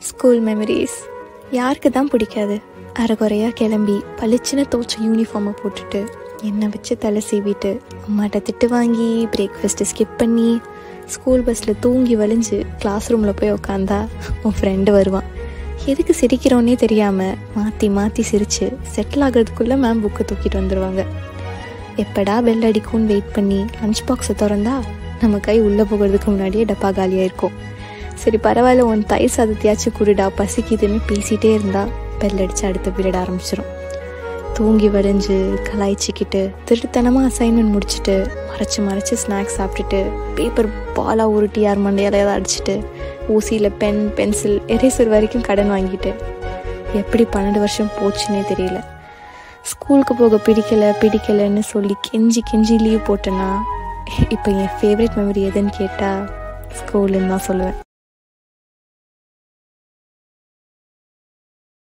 School memories யாருக்கு தான் பிடிக்காது? அரைகுறையாக கிளம்பி பளிச்சுன்னு துவச்ச யூனிஃபார்மை போட்டுட்டு எண்ணெய் வச்சு தலை சீவிட்டு அம்மாட்ட திட்டு வாங்கி பிரேக்ஃபாஸ்ட்டு ஸ்கிப் பண்ணி ஸ்கூல் பஸ்ஸில் தூங்கி வலிஞ்சு கிளாஸ் ரூமில் போய் உக்காந்தா உன் ஃப்ரெண்டு வருவான். எதுக்கு சிரிக்கிறோன்னே தெரியாமல் மாற்றி மாற்றி சிரித்து செட்டில் ஆகிறதுக்குள்ளே மேம் புக்கை தூக்கிட்டு வந்துடுவாங்க. எப்படா பெல் அடிக்கும்னு வெயிட் பண்ணி லஞ்ச் பாக்ஸை திறந்தா நம்ம கை உள்ளே போகிறதுக்கு முன்னாடியே டப்பா காலியாக இருக்கும். சரி பரவாயில்ல, உன் தயிர் சாதத்தையாச்சும் குருடா, பசிக்குதுன்னு பேசிகிட்டே இருந்தால் பெல் அடித்து அடுத்த பீரியட் ஆரம்பிச்சிடும். தூங்கி வரைஞ்சி கலாய்ச்சிக்கிட்டு திருட்டுத்தனமாக அசைன்மெண்ட் முடிச்சுட்டு மறைச்சி ஸ்நாக்ஸ் சாப்பிட்டுட்டு பேப்பர் பாலாக உருட்டி யார் மண்டையால் ஏதாவது அடிச்சுட்டு ஊசியில் பென் பென்சில் எரேசர் வரைக்கும் கடன் வாங்கிட்டு எப்படி 12 வருஷம் போச்சுன்னே தெரியல. ஸ்கூலுக்கு போக பிடிக்கலைன்னு சொல்லி கெஞ்சி லீவ் போட்டேன்னா இப்போ என் ஃபேவரட் மெமரி எதுன்னு கேட்டால் ஸ்கூலுன்னு தான் சொல்லுவேன்.